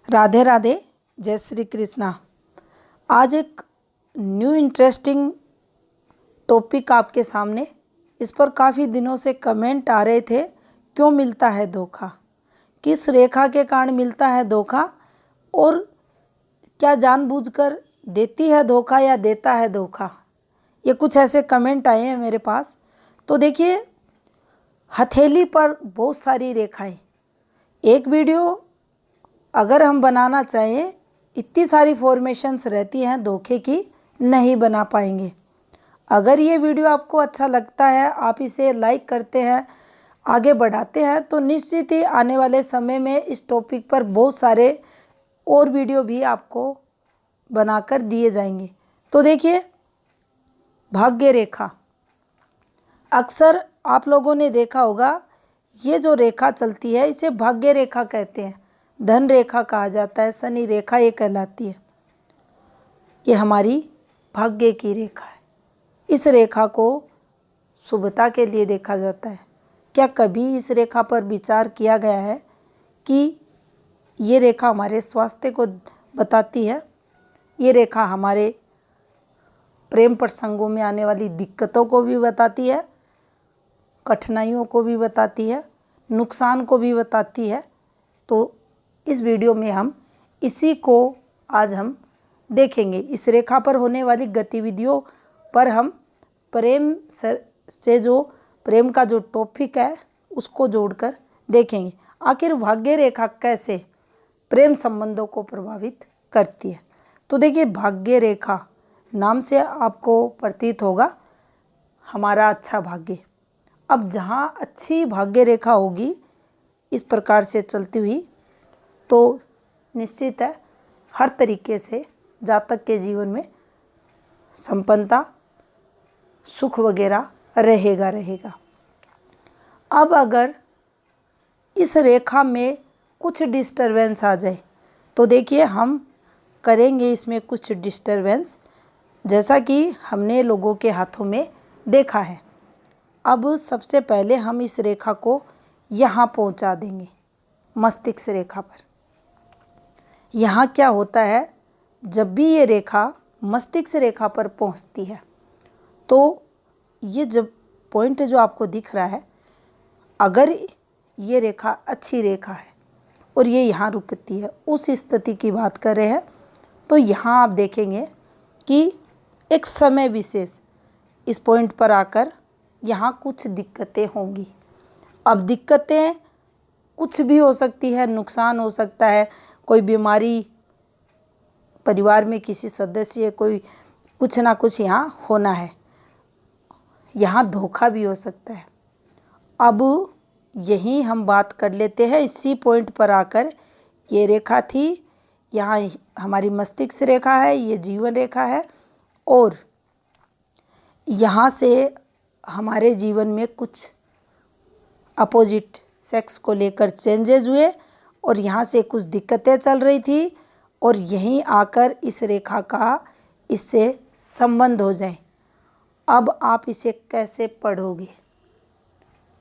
राधे राधे, जय श्री कृष्णा। आज एक न्यू इंटरेस्टिंग टॉपिक आपके सामने। इस पर काफ़ी दिनों से कमेंट आ रहे थे, क्यों मिलता है धोखा, किस रेखा के कारण मिलता है धोखा, और क्या जानबूझकर देती है धोखा या देता है धोखा। ये कुछ ऐसे कमेंट आए हैं मेरे पास। तो देखिए, हथेली पर बहुत सारी रेखाएं, एक वीडियो अगर हम बनाना चाहें, इतनी सारी फॉर्मेशंस रहती हैं धोखे की, नहीं बना पाएंगे। अगर ये वीडियो आपको अच्छा लगता है, आप इसे लाइक करते हैं, आगे बढ़ाते हैं, तो निश्चित ही आने वाले समय में इस टॉपिक पर बहुत सारे और वीडियो भी आपको बनाकर दिए जाएंगे। तो देखिए, भाग्य रेखा, अक्सर आप लोगों ने देखा होगा, ये जो रेखा चलती है इसे भाग्य रेखा कहते हैं, धन रेखा कहा जाता है, शनि रेखा ये कहलाती है। ये हमारी भाग्य की रेखा है। इस रेखा को शुभता के लिए देखा जाता है। क्या कभी इस रेखा पर विचार किया गया है कि ये रेखा हमारे स्वास्थ्य को बताती है? ये रेखा हमारे प्रेम प्रसंगों में आने वाली दिक्कतों को भी बताती है, कठिनाइयों को भी बताती है, नुकसान को भी बताती है। तो इस वीडियो में हम इसी को आज हम देखेंगे। इस रेखा पर होने वाली गतिविधियों पर हम प्रेम से जो प्रेम का जो टॉपिक है उसको जोड़कर देखेंगे। आखिर भाग्य रेखा कैसे प्रेम संबंधों को प्रभावित करती है। तो देखिए, भाग्य रेखा नाम से आपको प्रतीत होगा हमारा अच्छा भाग्य। अब जहाँ अच्छी भाग्य रेखा होगी इस प्रकार से चलती हुई, तो निश्चित है हर तरीके से जातक के जीवन में संपन्नता, सुख वगैरह रहेगा। अब अगर इस रेखा में कुछ डिस्टरबेंस आ जाए, तो देखिए हम करेंगे इसमें कुछ डिस्टरबेंस, जैसा कि हमने लोगों के हाथों में देखा है। अब सबसे पहले हम इस रेखा को यहाँ पहुँचा देंगे, मस्तिष्क रेखा पर। यहाँ क्या होता है, जब भी ये रेखा मस्तिष्क रेखा पर पहुँचती है, तो ये जब पॉइंट जो आपको दिख रहा है, अगर ये रेखा अच्छी रेखा है और ये यहाँ रुकती है, उस स्थिति की बात कर रहे हैं, तो यहाँ आप देखेंगे कि एक समय विशेष इस पॉइंट पर आकर यहाँ कुछ दिक्कतें होंगी। अब दिक्कतें कुछ भी हो सकती है, नुकसान हो सकता है, कोई बीमारी, परिवार में किसी सदस्य कोई कुछ ना कुछ यहाँ होना है, यहाँ धोखा भी हो सकता है। अब यही हम बात कर लेते हैं। इसी पॉइंट पर आकर ये रेखा थी, यहाँ हमारी मस्तिष्क रेखा है, ये जीवन रेखा है, और यहाँ से हमारे जीवन में कुछ अपोजिट सेक्स को लेकर चेंजेस हुए और यहाँ से कुछ दिक्कतें चल रही थी, और यहीं आकर इस रेखा का इससे संबंध हो जाए। अब आप इसे कैसे पढ़ोगे?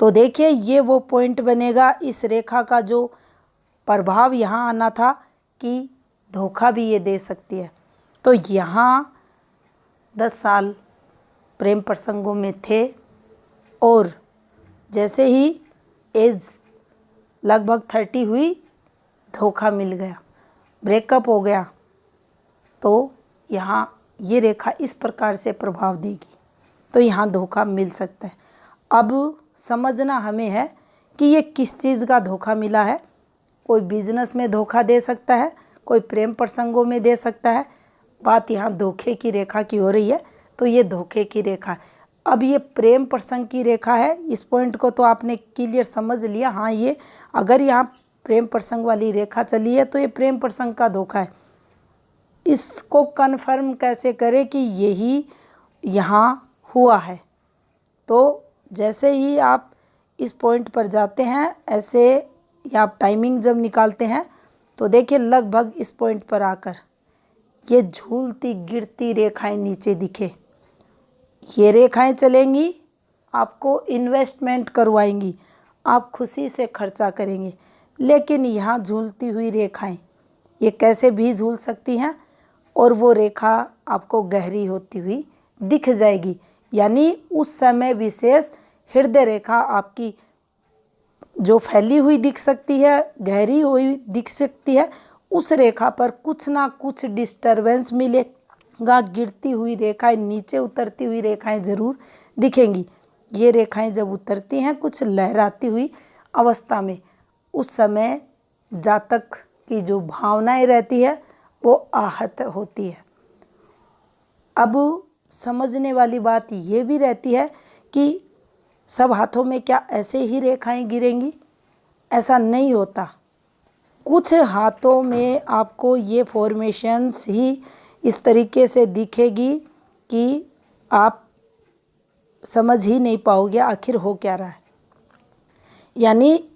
तो देखिए, ये वो पॉइंट बनेगा। इस रेखा का जो प्रभाव यहाँ आना था कि धोखा भी ये दे सकती है। तो यहाँ 10 साल प्रेम प्रसंगों में थे, और जैसे ही एज लगभग 30 हुई, धोखा मिल गया, ब्रेकअप हो गया, तो यहाँ ये रेखा इस प्रकार से प्रभाव देगी, तो यहाँ धोखा मिल सकता है। अब समझना हमें है कि ये किस चीज़ का धोखा मिला है। कोई बिजनेस में धोखा दे सकता है, कोई प्रेम प्रसंगों में दे सकता है। बात यहाँ धोखे की रेखा की हो रही है, तो ये धोखे की रेखा है। अब ये प्रेम प्रसंग की रेखा है, इस पॉइंट को तो आपने क्लियर समझ लिया। हाँ, ये अगर यहाँ प्रेम प्रसंग वाली रेखा चली है तो ये प्रेम प्रसंग का धोखा है। इसको कन्फर्म कैसे करें कि यही यहाँ हुआ है? तो जैसे ही आप इस पॉइंट पर जाते हैं, ऐसे या आप टाइमिंग जब निकालते हैं, तो देखिए लगभग इस पॉइंट पर आकर ये झूलती गिरती रेखाएं नीचे दिखे, ये रेखाएं चलेंगी, आपको इन्वेस्टमेंट करवाएंगी, आप खुशी से खर्चा करेंगे। लेकिन यहाँ झूलती हुई रेखाएं, ये कैसे भी झूल सकती हैं और वो रेखा आपको गहरी होती हुई दिख जाएगी। यानी उस समय विशेष हृदय रेखा आपकी जो फैली हुई दिख सकती है, गहरी हुई दिख सकती है, उस रेखा पर कुछ ना कुछ डिस्टरबेंस मिलेगा। गिरती हुई रेखाएं, नीचे उतरती हुई रेखाएं जरूर दिखेंगी। ये रेखाएं जब उतरती हैं कुछ लहराती हुई अवस्था में, उस समय जातक की जो भावनाएं रहती है वो आहत होती है। अब समझने वाली बात ये भी रहती है कि सब हाथों में क्या ऐसे ही रेखाएं गिरेंगी? ऐसा नहीं होता। कुछ हाथों में आपको ये फॉर्मेशंस ही इस तरीके से दिखेगी कि आप समझ ही नहीं पाओगे आखिर हो क्या रहा है। यानी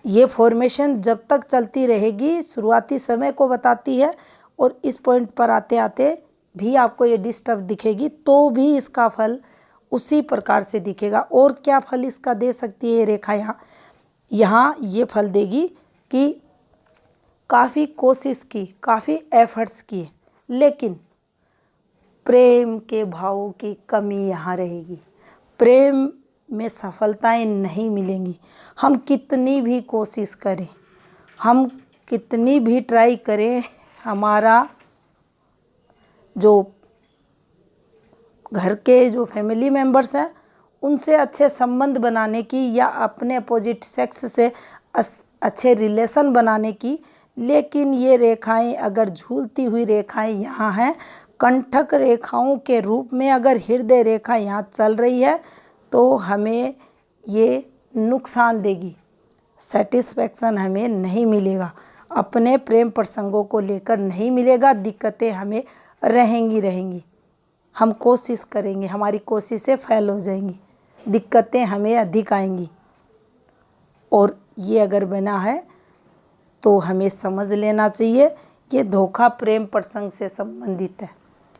ये फॉर्मेशन जब तक चलती रहेगी शुरुआती समय को बताती है, और इस पॉइंट पर आते आते भी आपको ये डिस्टर्ब दिखेगी तो भी इसका फल उसी प्रकार से दिखेगा। और क्या फल इसका दे सकती है ये रेखा? यहाँ ये फल देगी कि काफ़ी कोशिश की, काफ़ी एफर्ट्स किए, लेकिन प्रेम के भावों की कमी यहाँ रहेगी। प्रेम में सफलताएं नहीं मिलेंगी। हम कितनी भी कोशिश करें, हम कितनी भी ट्राई करें, हमारा जो घर के जो फैमिली मेंबर्स हैं उनसे अच्छे संबंध बनाने की या अपने अपोजिट सेक्स से अच्छे रिलेशन बनाने की, लेकिन ये रेखाएं अगर झूलती हुई रेखाएं यहाँ हैं, कंठक रेखाओं के रूप में अगर हृदय रेखा यहाँ चल रही है तो हमें ये नुकसान देगी। सेटिस्फैक्शन हमें नहीं मिलेगा, अपने प्रेम प्रसंगों को लेकर नहीं मिलेगा। दिक्कतें हमें रहेंगी। हम कोशिश करेंगे, हमारी कोशिशें फेल हो जाएंगी, दिक्कतें हमें अधिक आएंगी। और ये अगर बना है तो हमें समझ लेना चाहिए ये धोखा प्रेम प्रसंग से संबंधित है।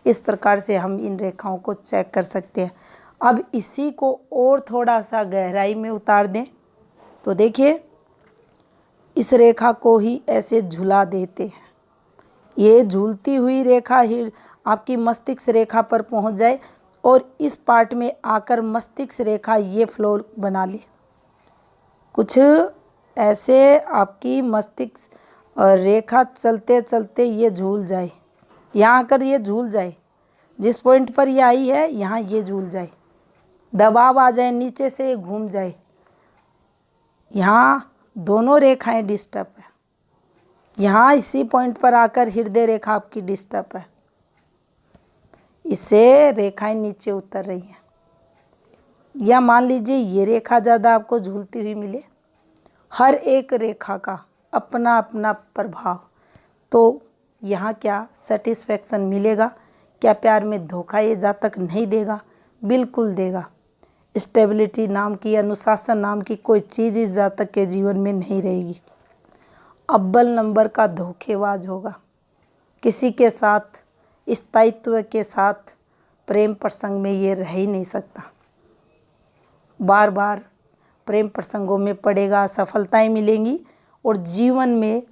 इस प्रकार से हम इन रेखाओं को चेक कर सकते हैं। अब इसी को और थोड़ा सा गहराई में उतार दें तो देखिए, इस रेखा को ही ऐसे झुला देते हैं। ये झूलती हुई रेखा ही आपकी मस्तिष्क रेखा पर पहुंच जाए और इस पार्ट में आकर मस्तिष्क रेखा ये फ्लोर बना ले। कुछ ऐसे आपकी मस्तिष्क रेखा चलते चलते ये झूल जाए, यहाँ आकर ये झूल जाए, जिस पॉइंट पर ये आई है यहाँ ये झूल जाए, दबाव आ जाए, नीचे से घूम जाए। यहाँ दोनों रेखाएं डिस्टर्ब है। यहाँ इसी पॉइंट पर आकर हृदय रेखा आपकी डिस्टर्ब है, इससे रेखाएं नीचे उतर रही हैं। या मान लीजिए ये रेखा ज़्यादा आपको झूलती हुई मिले। हर एक रेखा का अपना अपना प्रभाव। तो यहाँ क्या सेटिस्फैक्शन मिलेगा? क्या प्यार में धोखा ये जातक नहीं देगा? बिल्कुल देगा। स्टेबिलिटी नाम की, अनुशासन नाम की कोई चीज़ इस जातक के जीवन में नहीं रहेगी। अव्वल नंबर का धोखेबाज होगा। किसी के साथ, स्थायित्व के साथ प्रेम प्रसंग में ये रह ही नहीं सकता। बार बार प्रेम प्रसंगों में पड़ेगा, सफलताएं मिलेंगी और जीवन में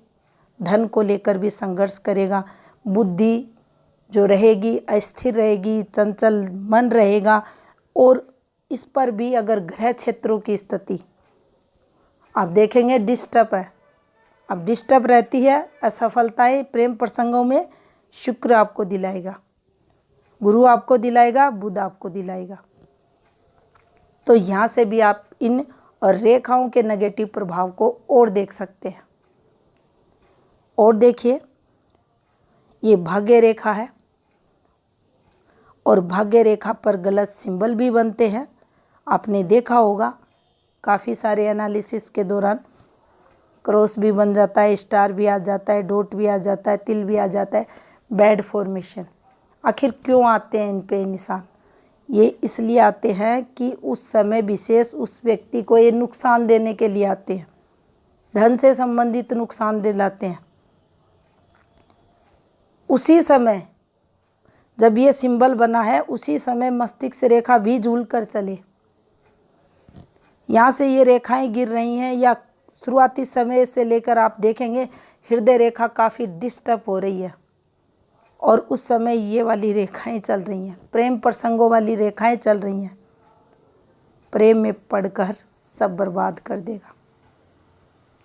धन को लेकर भी संघर्ष करेगा। बुद्धि जो रहेगी अस्थिर रहेगी, चंचल मन रहेगा। और इस पर भी अगर ग्रह क्षेत्रों की स्थिति आप देखेंगे डिस्टर्ब है। अब डिस्टर्ब रहती है, असफलताएं प्रेम प्रसंगों में शुक्र आपको दिलाएगा, गुरु आपको दिलाएगा, बुध आपको दिलाएगा। तो यहाँ से भी आप इन और रेखाओं के नेगेटिव प्रभाव को और देख सकते हैं। और देखिए, ये भाग्य रेखा है और भाग्य रेखा पर गलत सिंबल भी बनते हैं। आपने देखा होगा काफ़ी सारे एनालिसिस के दौरान क्रॉस भी बन जाता है, स्टार भी आ जाता है, डॉट भी आ जाता है, तिल भी आ जाता है। बैड फॉर्मेशन आखिर क्यों आते हैं इन पे निशान? ये इसलिए आते हैं कि उस समय विशेष उस व्यक्ति को ये नुकसान देने के लिए आते हैं, धन से संबंधित नुकसान दिलाते हैं। उसी समय जब ये सिंबल बना है उसी समय मस्तिष्क रेखा भी झूल कर चले। यहाँ से ये रेखाएं गिर रही हैं या शुरुआती समय से लेकर आप देखेंगे हृदय रेखा काफ़ी डिस्टर्ब हो रही है और उस समय ये वाली रेखाएं चल रही हैं, प्रेम प्रसंगों वाली रेखाएं चल रही हैं, प्रेम में पड़कर सब बर्बाद कर देगा,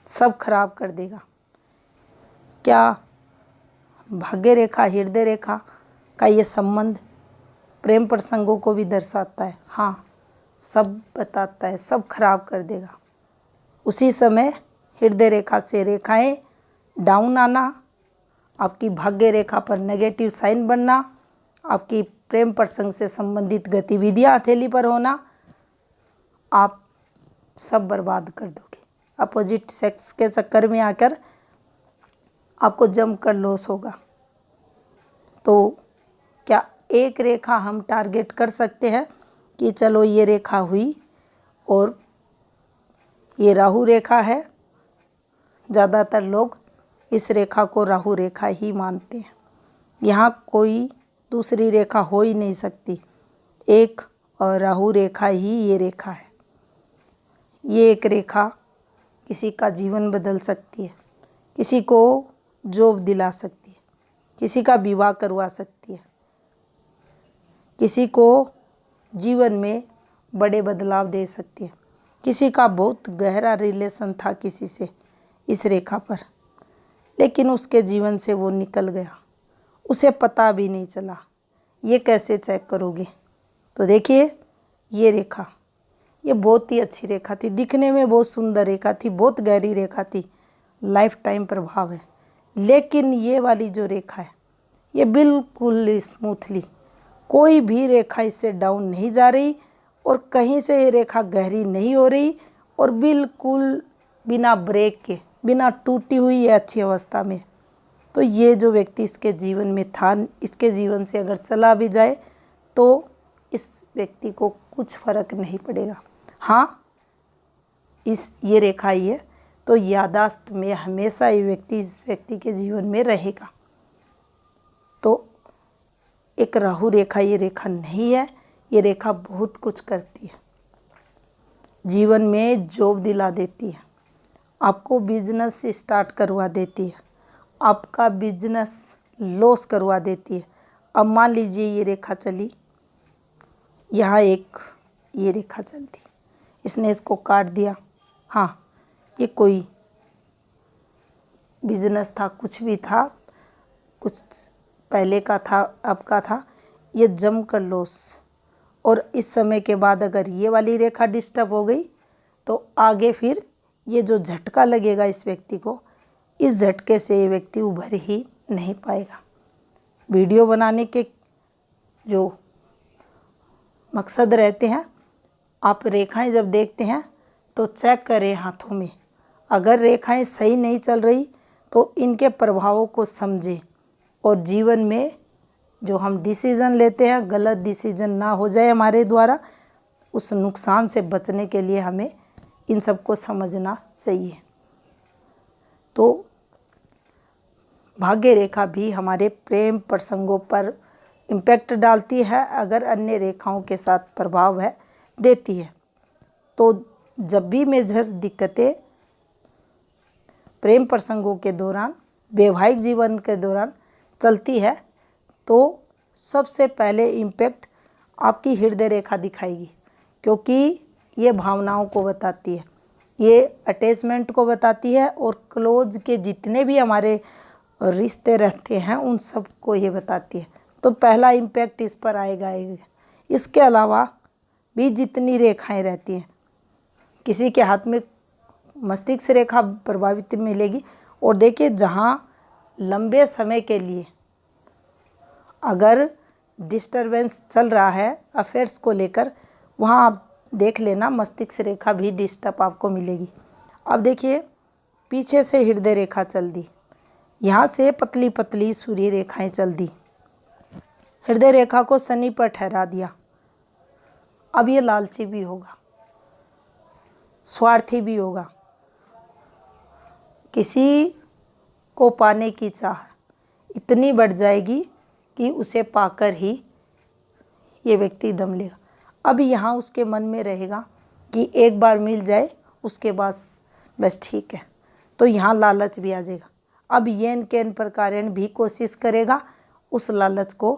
सब खराब कर देगा। क्या भाग्य रेखा हृदय रेखा का ये संबंध प्रेम प्रसंगों को भी दर्शाता है? हाँ, सब बताता है, सब खराब कर देगा। उसी समय हृदय रेखा से रेखाएं डाउन आना, आपकी भाग्य रेखा पर नेगेटिव साइन बनना, आपकी प्रेम प्रसंग से संबंधित गतिविधियां हथेली पर होना, आप सब बर्बाद कर दोगे। अपोजिट सेक्स के चक्कर में आकर आपको जमकर लॉस होगा। तो क्या एक रेखा हम टारगेट कर सकते हैं कि चलो ये रेखा हुई और ये राहु रेखा है? ज़्यादातर लोग इस रेखा को राहु रेखा ही मानते हैं। यहाँ कोई दूसरी रेखा हो ही नहीं सकती, एक और राहु रेखा ही ये रेखा है। ये एक रेखा किसी का जीवन बदल सकती है, किसी को जॉब दिला सकती है, किसी का विवाह करवा सकती है, किसी को जीवन में बड़े बदलाव दे सकती है। किसी का बहुत गहरा रिलेशन था किसी से इस रेखा पर, लेकिन उसके जीवन से वो निकल गया, उसे पता भी नहीं चला। ये कैसे चेक करोगे? तो देखिए, ये रेखा ये बहुत ही अच्छी रेखा थी, दिखने में बहुत सुंदर रेखा थी, बहुत गहरी रेखा थी, लाइफ टाइम प्रभाव है। लेकिन ये वाली जो रेखा है ये बिल्कुल स्मूथली, कोई भी रेखा इससे डाउन नहीं जा रही और कहीं से ये रेखा गहरी नहीं हो रही और बिल्कुल बिना ब्रेक के, बिना टूटी हुई है, अच्छी अवस्था में। तो ये जो व्यक्ति इसके जीवन में था, इसके जीवन से अगर चला भी जाए तो इस व्यक्ति को कुछ फर्क नहीं पड़ेगा। हाँ, ये रेखा ही है तो यादाश्त में हमेशा ये व्यक्ति इस व्यक्ति के जीवन में रहेगा। तो एक राहु रेखा ये रेखा नहीं है, ये रेखा बहुत कुछ करती है, जीवन में जॉब दिला देती है, आपको बिजनेस स्टार्ट करवा देती है, आपका बिजनेस लॉस करवा देती है। अब मान लीजिए ये रेखा चली, यहाँ एक ये रेखा चलती, इसने इसको काट दिया। हाँ, ये कोई बिजनेस था, कुछ भी था, कुछ पहले का था, अब का था, ये जम कर लॉस। और इस समय के बाद अगर ये वाली रेखा डिस्टर्ब हो गई तो आगे फिर ये जो झटका लगेगा इस व्यक्ति को, इस झटके से ये व्यक्ति उभर ही नहीं पाएगा। वीडियो बनाने के जो मकसद रहते हैं, आप रेखाएं जब देखते हैं तो चेक करें हाथों में, अगर रेखाएं सही नहीं चल रही तो इनके प्रभावों को समझें और जीवन में जो हम डिसीज़न लेते हैं गलत डिसीज़न ना हो जाए हमारे द्वारा, उस नुकसान से बचने के लिए हमें इन सब को समझना चाहिए। तो भाग्य रेखा भी हमारे प्रेम प्रसंगों पर इम्पैक्ट डालती है, अगर अन्य रेखाओं के साथ प्रभाव है देती है। तो जब भी मेजर दिक्कतें प्रेम प्रसंगों के दौरान, वैवाहिक जीवन के दौरान चलती है तो सबसे पहले इम्पैक्ट आपकी हृदय रेखा दिखाएगी, क्योंकि ये भावनाओं को बताती है, ये अटैचमेंट को बताती है और क्लोज के जितने भी हमारे रिश्ते रहते हैं उन सब को ये बताती है। तो पहला इम्पैक्ट इस पर आएगा। इसके अलावा भी जितनी रेखाएं रहती हैं, किसी के हाथ में मस्तिष्क रेखा प्रभावित मिलेगी। और देखिए, जहाँ लंबे समय के लिए अगर डिस्टरबेंस चल रहा है अफेयर्स को लेकर, वहाँ आप देख लेना मस्तिष्क रेखा भी डिस्टर्ब आपको मिलेगी। अब देखिए, पीछे से हृदय रेखा चल दी, यहाँ से पतली पतली सूर्य रेखाएं चल दी, हृदय रेखा को शनि पर ठहरा दिया। अब ये लालची भी होगा, स्वार्थी भी होगा, किसी को पाने की चाह इतनी बढ़ जाएगी कि उसे पाकर ही ये व्यक्ति दम लेगा। अब यहाँ उसके मन में रहेगा कि एक बार मिल जाए उसके बाद बस ठीक है, तो यहाँ लालच भी आ जाएगा। अब येन केन प्रकारेण भी कोशिश करेगा उस लालच को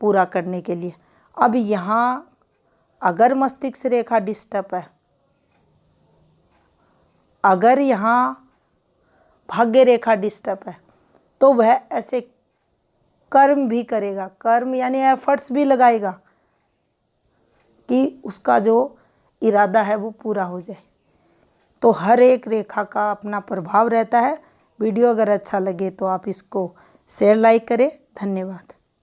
पूरा करने के लिए। अब यहाँ अगर मस्तिष्क रेखा डिस्टर्ब है, अगर यहाँ भाग्य रेखा डिस्टर्ब है, तो वह ऐसे कर्म भी करेगा, कर्म यानी एफर्ट्स भी लगाएगा कि उसका जो इरादा है वो पूरा हो जाए। तो हर एक रेखा का अपना प्रभाव रहता है। वीडियो अगर अच्छा लगे तो आप इसको शेयर लाइक करें। धन्यवाद।